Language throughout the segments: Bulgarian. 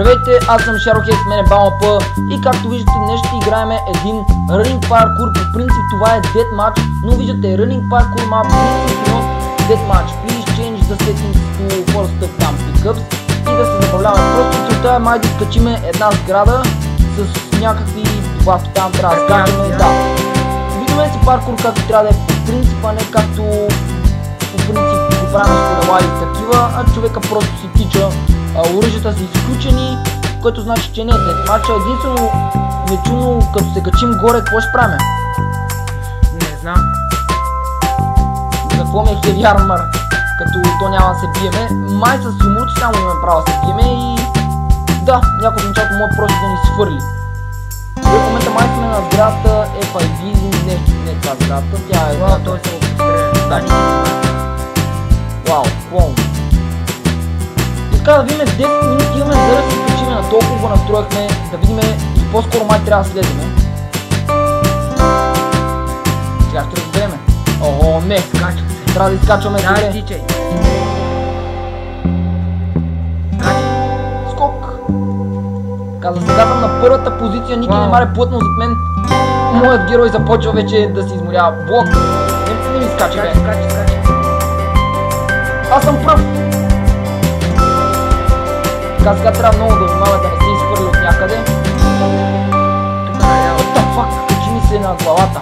Здравейте, аз съм Шарохек, с мен е Балмапа и както виждате днес ще играем един Running Parkour. По принцип това е Deathmatch, но виждате Running Parkour map, Deathmatch. Please change the settings to first time pickups и да се забавляваме. Просто целта е май да скачиме една сграда с някакви добавки, там трябва да скачаме. Да. Видиме си паркур както трябва да е по принцип, а не както по принцип го правим с колела и такива, а човека просто си тича. Оръжията са изключени, което значи, че не е Deathmatch. Единствено нечуно, като се качим горе, какво ще правим? Не знам. За какво ми е Heavy Armor, като то няма да се биеме? Май с сумурци само имаме право да се биеме и... Да, някой в началото може просто да ни свърли. В момента май сме на сградата FIB, не това сградата, тя е... Вау, той се го постреля. Вау, клоун. Така да видим 10 минути имаме за да се скачим, на толкова го настроихме, да видим и по-скоро май трябва да слеземе. Сега ще разбереме. Ого, не, Скачва се. трябва да изкачваме добре. Да, тичай. Скок. Каза, сега съм на първата позиция, Ники не маре плътно зад мен. Моят герой започва вече да се изморява. Блок. Не ми скачи, бе. Скачи. Аз съм пръв. Така сега трябва много да внимаваме да не се изхвърли от някъде. Тук наляво. What the fuck? Качи ми се на главата.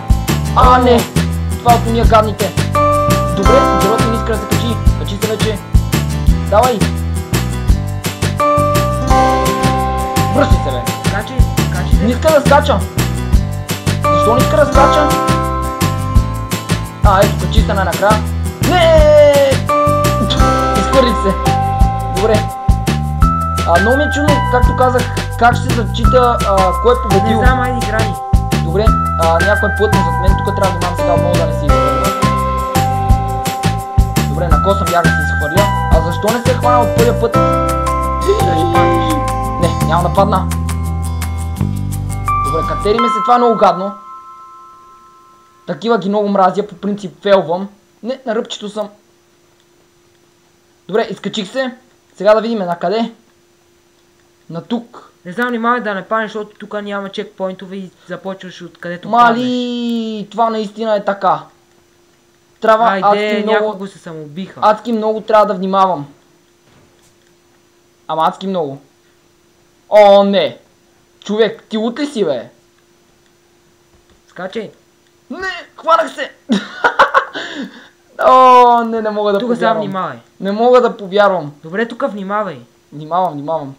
А, не! Това от уния гадните. Добре, героят ми не иска да се качи. Качи се вече. Давай! Връщи се, бе. Скачи. Не иска да скача. Защо не иска да скача? А, ето, качи се най-накрая. Не! Изхвърли се. Добре. Много ми е чудно, както казах, как ще се зачита кой е победил. Не знам, айде играй. Добре, някой е плътно зад мен, тук трябва да внимавам сега отново да не се изхвърля. Добре, на косъм бях да се изхвърля. А защо не се е хвана от първия път? Да ще паднеш. Не, няма да падна. Добре, катери ме се, това е много гадно. Такива ги много мразя, по принцип фелвам. Не, на ръбчето съм. Добре, изкачих се. Сега да видим на къде. На тук. Не знам, внимавай да не паднеш, защото тук няма чекпоинтове и започваш откъдето Мали, това наистина е така. Трябва айде, някого се самоубиха. Адски много трябва да внимавам. Ама адски много. О, не. Човек, ти лут ли си, бе? Скачай. Не, хванах се. О, не мога да тук повярвам. сега внимавай. Не мога да повярвам. Добре, тук внимавай. Внимавам.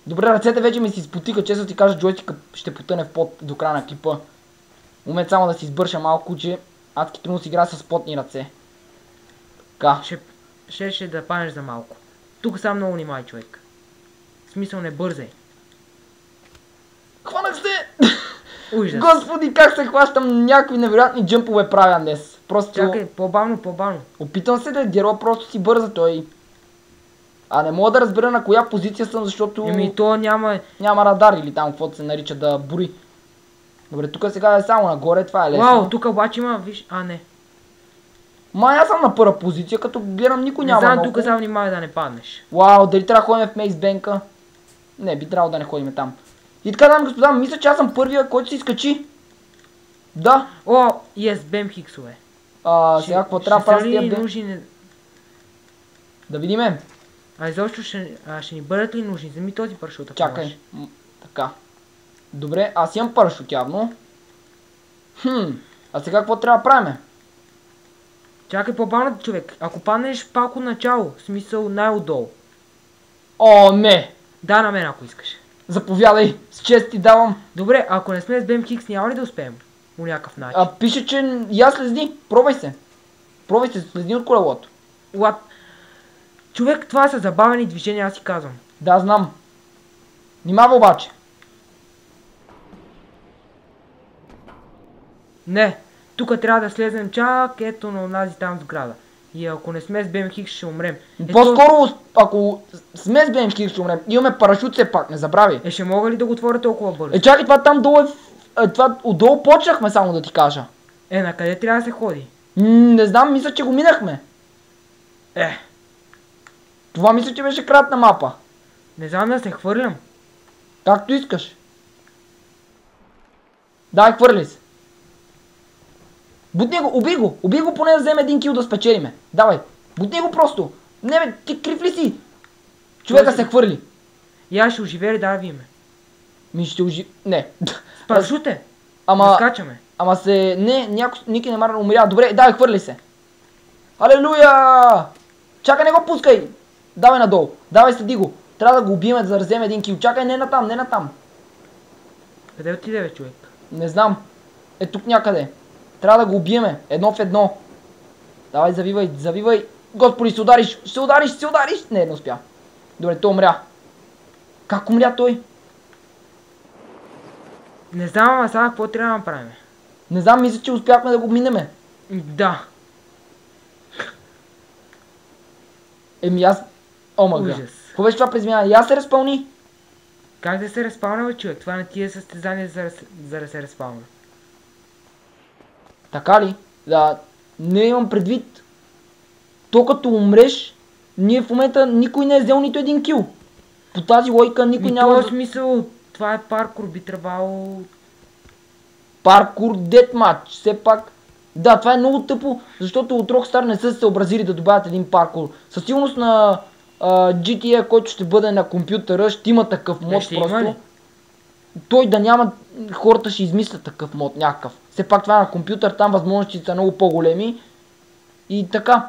Добре, ръцете вече ми се изпотиха, често ти кажа, джойстика ще потъне в пот до края на клипа. Момент само да си избърша малко, че адски трудно си игра с потни ръце. Така. Ще да паднеш за малко. Тук сам много внимавай, човек. В смисъл, не бързай. Хванах се! Ужас. Господи, как се хващам, някакви невероятни джъмпове правя днес. Просто... Чакай, по-бавно. Опитвам се да е герой, просто си бърза той. А не мога да разбера на коя позиция съм, защото... Еми то няма радар или там каквото се нарича да бори. Добре, тук сега е само нагоре, това е лесно. Вау, тук обаче има, виж, не. Май аз съм на първа позиция, като гледам никой няма много. Не знам, тук само внимавай да не паднеш. Вау, дали трябва да ходим в Мейсбенка? Не, би трябвало да не ходим там. И така, дами и господа, мисля, че аз съм първия, който се изкачи. Да. О, бем хиксове. Сега какво трябва да правя с тия бем? Нужни... Да видиме. Изобщо ще ни бъдат ли нужни? Вземи този парашут. Чакай. Така. Добре, аз имам парашут явно. А сега какво трябва да правим? Чакай по-бавно, човек. Ако паднеш пак от начало, в смисъл най-отдолу. О, не! Да, на мен ако искаш. Заповядай, с чест ти давам. Добре, ако не сме с Бем Хикс, няма ли да успеем? По някакъв начин. Пише, че я слезни. Пробвай се. Слезни от колелото. Човек, това са забавени движения, аз си казвам. Да, знам. Внимава обаче. Не, тук трябва да слезем чак ето на онази там сграда. И ако не сме с Бем Хикс, ще умрем. По-скоро, ако сме с Бем Хикс, ще умрем. Имаме парашут все пак, не забрави. Ще мога ли да го отворя толкова бързо? Чакай, това там долу това отдолу почнахме, само да ти кажа. На къде трябва да се ходи? Не знам, мисля, че го минахме. Това мисля, че беше кратна мапа. Не знам да се хвърлям. Както искаш. Дай, хвърли се. Бутни го, убий го поне да вземе един кил да спечелиме. Давай, бутни го просто. Не бе, ти крив ли си? Човека се хвърли. И аз ще оживее ли да видиме? Ми ще ожи... Не. С парашуте. Ама... Да скачаме. Ама се... Не, никой не мара да умря. Добре, давай, хвърли се. Алелуя! Чакай, не го пускай! Давай надолу. Давай, следи го. Трябва да го убием, да вземе един кил. Чакай, не натам, не натам. Къде отиде, бе, човек? Не знам. Е тук някъде. Трябва да го убиеме. Едно в едно. Давай, завивай. Господи, се удариш. Ще се удариш. Не успя. Добре, той умря. Как умря той? Не знам, ама сега какво трябва да направим? Не знам, мисля, че успяхме да го минеме. Да. Еми аз... Омага. Ужас. Какво беше това през меня? И аз се разпълни. Как да се разпална, бе, човек? Това не ти е състезание за да се разпална. Така ли? Да, не имам предвид. То като умреш, ние в момента никой не е взел нито един кил. По тази логика никой няма... В този смисъл, това е паркур, би трябвало... Паркур детматч, все пак. Да, това е много тъпо, защото от Rockstar не са се съобразили да добавят един паркур. Със сигурност на GTA, който ще бъде на компютъра, ще има такъв мод просто. Той да няма, хората ще измислят такъв мод някакъв. Все пак това е на компютър, там възможностите са много по-големи. И така.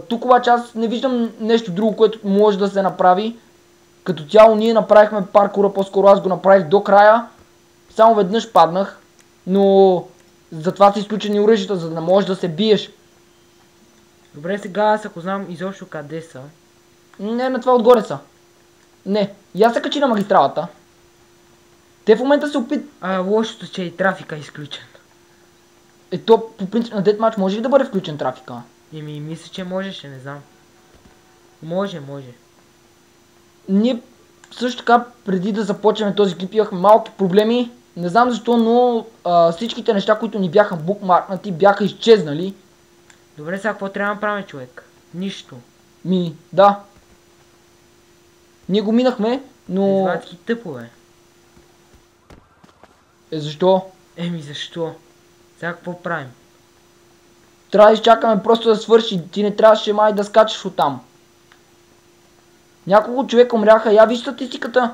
Тук обаче аз не виждам нещо друго, което може да се направи. Като цяло ние направихме паркура, по-скоро аз го направих до края. Само веднъж паднах, но затова са изключени оръжията, за да не можеш да се биеш. Добре, сега аз ако знам изобщо къде са. Не, на това отгоре са. Не, и аз се качи на магистралата. Те в момента се опит... Лошото, че и трафика е изключен. Ето, по принцип на Deathmatch може ли да бъде включен трафика? Еми, мисля, че можеше, не знам. Може. Ние също така, преди да започнем този клип, имахме малки проблеми. Не знам защо, но всичките неща, които ни бяха букмаркнати, бяха изчезнали. Добре, сега какво трябва да направим, човек? Нищо. Да. Ние го минахме, но... Извадки тъпо, бе. Защо? Еми, защо? Сега какво правим? Трябва да изчакаме просто да свърши. Ти не трябваше май да скачаш оттам. Няколко човека умряха. Я виж статистиката.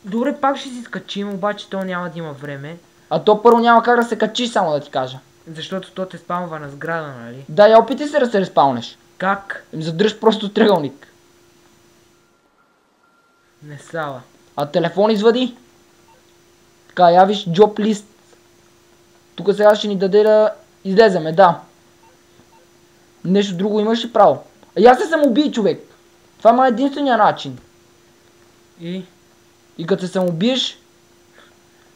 Добре, пак ще си скачим, обаче то няма да има време. А то първо няма как да се качи, само да ти кажа. Защото то те спамва на сграда, нали? Да, я опитай се да се респаунеш. Как? Задръж просто триъгълник. Не става. А телефон извади. Така, я виж job list. Тук сега ще ни даде да излеземе, да. Нещо друго имаш ли право? Я се самоубий, човек. Това е единствения начин. И като се самоубиеш...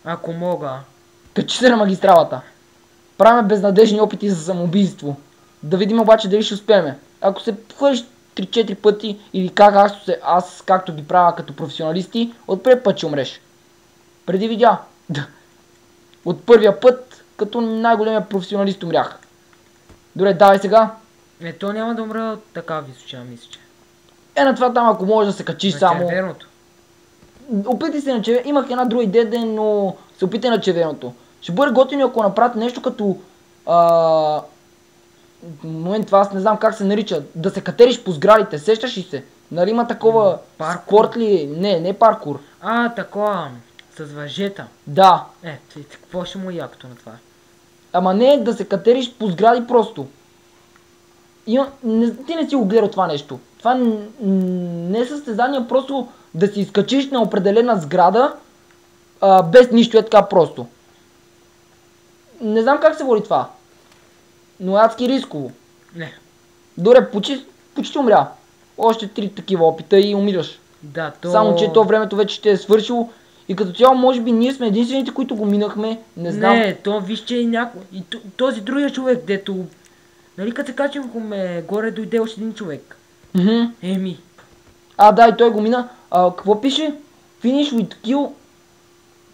Ако мога. Качи се на магистралата. Правим безнадежни опити за самоубийство. Да видим обаче дали ще успеем. Ако се хвърлиш 3-4 пъти или как аз както ги правя като професионалисти, от първи път ще умреш. Преди видя. От първия път, като най-големия професионалист умрях. Добре, давай сега. То няма да умра от такава височина, мисля, че. На това там, ако можеш да се качиш само... На червеното. Опитай се на червеното. Имах една друга идея, но се опитай на червеното. Ще бъде готино, ако направят нещо като... момент това аз не знам как се нарича. Да се катериш по сградите, сещаш ли се? Нали има такова... Спорт ли? Не паркур. Такова... С въжета. Да. Какво ще му е якото на това? Ама не да се катериш по сгради просто. Ти не си го гледал това нещо. Това не е състезание, просто да си изкачиш на определена сграда без нищо, е така просто. Не знам как се води това. Но е адски рисково. Не. Добре, почти умря. Още 3 такива опита и умираш. Да, Само, че то времето вече ще е свършило. И като цяло, може би ние сме единствените, които го минахме. Не знам. Не, то виж, че е някой. И този другия човек, дето... Нали като се качвахме горе, дойде още един човек. Еми. Да, и той го мина. Какво пише? Finish with kill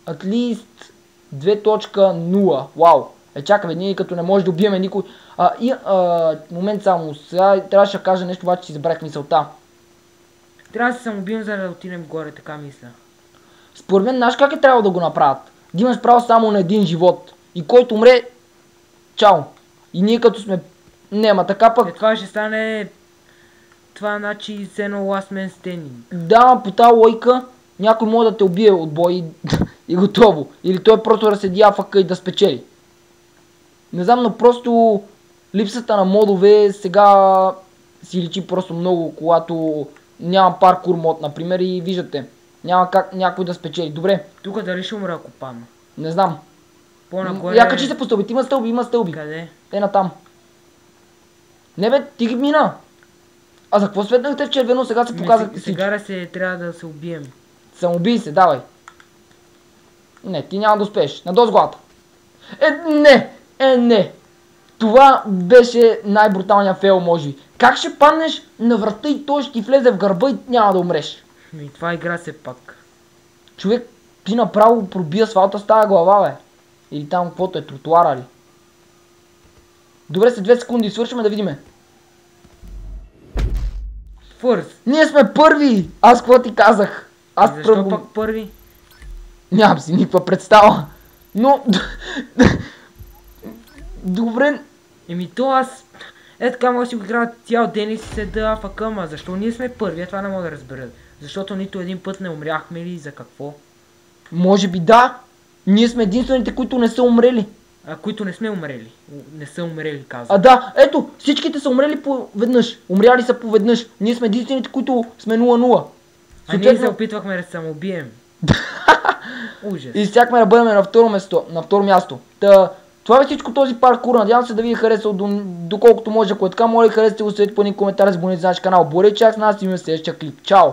at least 2.0. Вау. Чакаме, ние като не може да убиеме никой. Момент само. Сега трябваше да кажа нещо, обаче си забравих мисълта. Трябва да се самоубием, за да отидем горе, така мисля. Според мен, знаеш как е трябвало да го направят? Да имаш право само на един живот. И който умре, чао. И ние като сме... Не, ама така пък... Това ще стане... Това значи с едно Last Man Standing. Да, по тази лойка някой може да те убие от бой и готово. Или той просто да седи афака и да спечели. Не знам, но просто липсата на модове сега си личи просто много, когато няма паркур мод, например, и виждате. Няма как някой да спечели. Добре. Тук дали ще умра, ако падна? Не знам. По-нагоре... Я качи се по стълбите. Има стълби, има стълби. Къде? Те натам. Не бе, ти ги мина. А за какво светнахте в червено? Сега се показах всички. Сега трябва да се убием. Самоубий се, давай. Не, ти няма да успееш. Надолу с главата. Не. Това беше най-бруталният фейл, може би. Как ще паднеш на врата и той ще ти влезе в гърба и няма да умреш? И това игра се пак. Човек, ти направо проби асфалта с тази глава, бе. Или там каквото е, тротуара ли. Добре, след 2 секунди свършваме да видиме. Ние сме първи! Аз какво ти казах? Защо пак първи? Нямам си никаква представа. Но... Добре... Еми то аз... Така може да си го играя цял ден и си седа афака, ама защо ние сме първи? Това не мога да разбера. Защото нито един път не умряхме или за какво? Може би да. Ние сме единствените, които не са умрели. Които не сме умрели. Не са умрели, казвам. Да, ето, всичките са умрели поведнъж. Умряли са поведнъж. Ние сме единствените, които сме 0-0. Ние се опитвахме да се самоубием. Ужас. И щяхме да бъдем на второ място. Това е всичко този паркур. Надявам се да ви е харесал доколкото може. Ако е така, моля харесате го, следите по един коментар, забонете за наш канал. Борей чак с нас и ми следващия клип. Чао!